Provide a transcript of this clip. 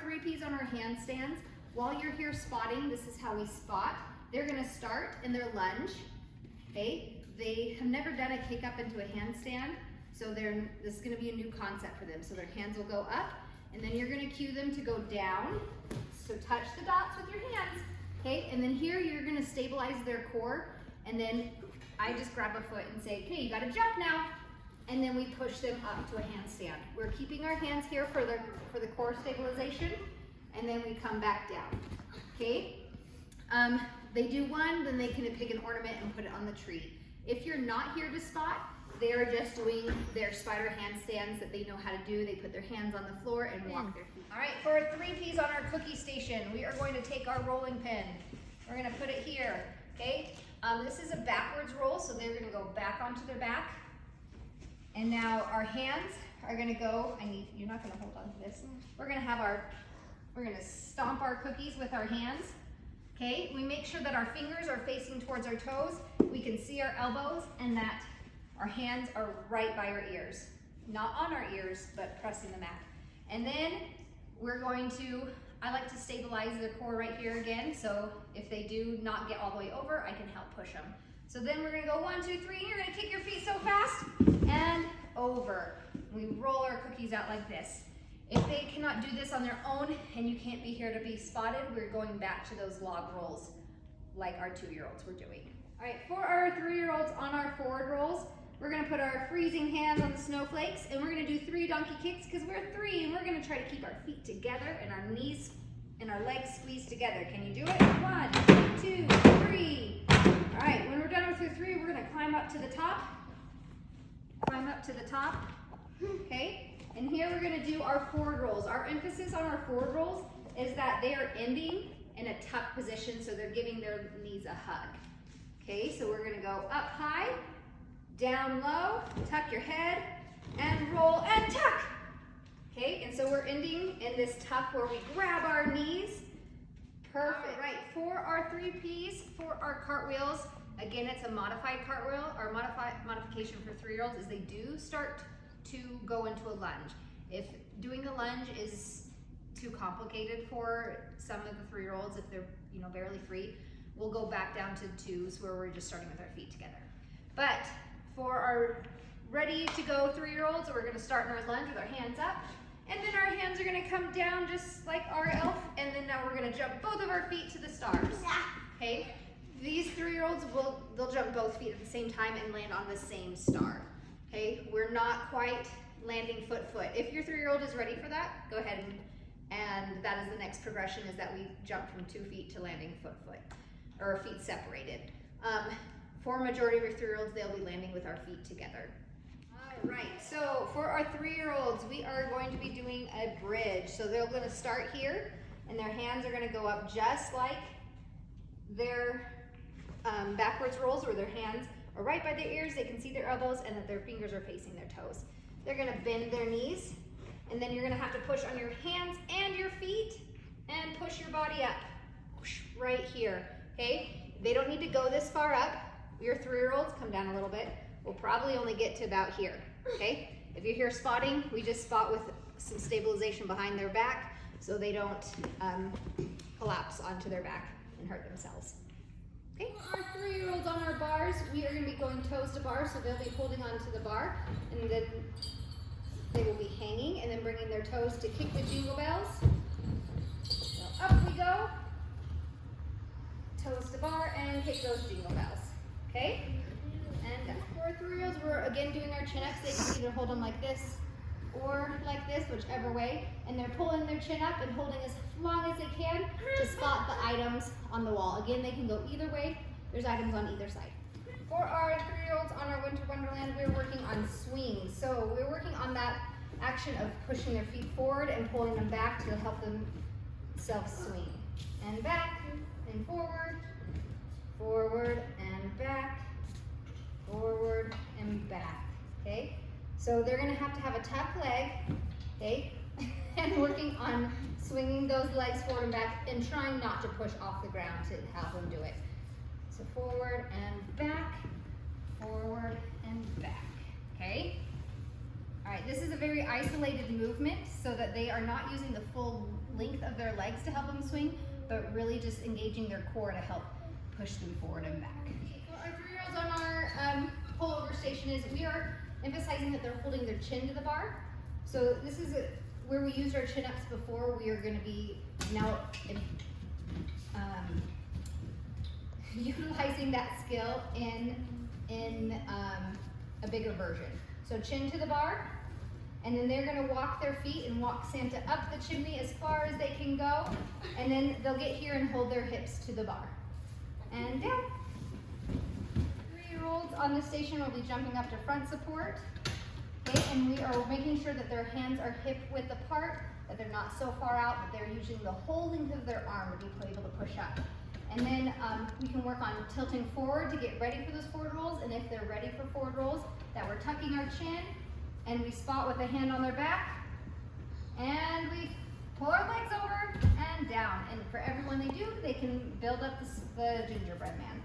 three P's on our handstands, while you're here spotting, this is how we spot. They're gonna start in their lunge, okay? They have never done a kick up into a handstand, so this is gonna be a new concept for them. So their hands will go up, and then you're gonna cue them to go down. So touch the dots with your hands, okay? And then here you're gonna stabilize their core, and then I just grab a foot and say, okay, you gotta jump now. And then we push them up to a handstand. We're keeping our hands here for the core stabilization, and then we come back down, okay? They do one, then they can pick an ornament and put it on the tree. If you're not here to spot, they are just doing their spider handstands that they know how to do. They put their hands on the floor and walk their feet. All right, for our three P's on our cookie station, we are going to take our rolling pin. We're gonna put it here, okay? This is a backwards roll, so they're gonna go back onto their back. And now our hands are gonna go, you're not gonna hold on to this. We're gonna stomp our cookies with our hands. Okay, we make sure that our fingers are facing towards our toes. We can see our elbows and that our hands are right by our ears. Not on our ears, but pressing the mat. And then we're going to, I like to stabilize their core right here again. So if they do not get all the way over, I can help push them. So then we're gonna go 1, 2, 3, and you're gonna kick your feet so fast, and over. We roll our cookies out like this. If they cannot do this on their own and you can't be here to be spotted, we're going back to those log rolls like our 2-year-olds were doing. All right, for our 3-year-olds on our forward rolls, we're gonna put our freezing hands on the snowflakes, and we're gonna do 3 donkey kicks because we're 3, and we're gonna try to keep our feet together and our knees and our legs squeezed together. Can you do it? 1, 2, 3. All right, when we're done with our 3, we're gonna climb up to the top. Climb up to the top, okay? And here we're gonna do our forward rolls. Our emphasis on our forward rolls is that they are ending in a tuck position, so they're giving their knees a hug. Okay, so we're gonna go up high, down low, tuck your head, and roll and tuck. Okay, and so we're ending in this tuck where we grab our knees. Perfect. All right, for our 3 P's, for our cartwheels, again, it's a modified cartwheel. Our modification for 3-year-olds is they do start to go into a lunge. If doing a lunge is too complicated for some of the 3-year-olds, if they're barely free, we'll go back down to 2s where we're just starting with our feet together. But for our ready to go 3-year-olds, we're gonna start in our lunge with our hands up, and then our hands are gonna come down just like our elf, and then now we're gonna jump both of our feet to the stars. Okay? These 3-year-olds they'll jump both feet at the same time and land on the same star. Okay, we're not quite landing foot. If your 3-year-old is ready for that, go ahead and that is the next progression, is that we jump from 2 feet to landing foot, or feet separated. For majority of your 3-year-olds, they'll be landing with our feet together. All right, so for our 3-year-olds, we are going to be doing a bridge. So they're gonna start here, and their hands are gonna go up just like their backwards rolls, where their hands are right by their ears, they can see their elbows, and that their fingers are facing their toes. They're gonna bend their knees, and then you're gonna have to push on your hands and your feet, and push your body up, right here, okay? They don't need to go this far up. Your 3-year-olds, come down a little bit. We'll probably only get to about here, okay? If you're here spotting, we just spot with some stabilization behind their back so they don't collapse onto their back and hurt themselves. Okay, our 3-year-olds on our bars, we are going to be going toes to bar, so they'll be holding onto the bar, and then they will be hanging and then bringing their toes to kick the jingle bells. So up we go, toes to bar, and kick those jingle bells. Okay, and for our 3-year-olds, we're again doing our chin ups. They can either hold them like this or like this, whichever way, and they're pulling their chin up and holding as long as they can to spot the items on the wall. Again, they can go either way. There's items on either side. For our 3-year-olds on our Winter Wonderland, we're working on swings. So we're working on that action of pushing their feet forward and pulling them back to help them self-swing. And back and forward, forward and back, forward and back, okay? So they're gonna have to have a tuck leg, okay? And working on swinging those legs forward and back and trying not to push off the ground to help them do it. So forward and back, okay? All right, this is a very isolated movement so that they are not using the full length of their legs to help them swing, but really just engaging their core to help push them forward and back. What our 3-year-olds on our pullover station is, we are emphasizing that they're holding their chin to the bar. So this is where we used our chin-ups before. We are gonna be now utilizing that skill in a bigger version. So chin to the bar, and then they're gonna walk their feet and walk Santa up the chimney as far as they can go, and then they'll get here and hold their hips to the bar. And down. 3-year-olds on the station will be jumping up to front support. Okay, and we are making sure that their hands are hip width apart, that they're not so far out that they're using the whole length of their arm to be able to push up. And then we can work on tilting forward to get ready for those forward rolls. And if they're ready for forward rolls, that we're tucking our chin and we spot with a hand on their back. And we pull our legs over and down. And for everyone they do, they can build up the gingerbread man.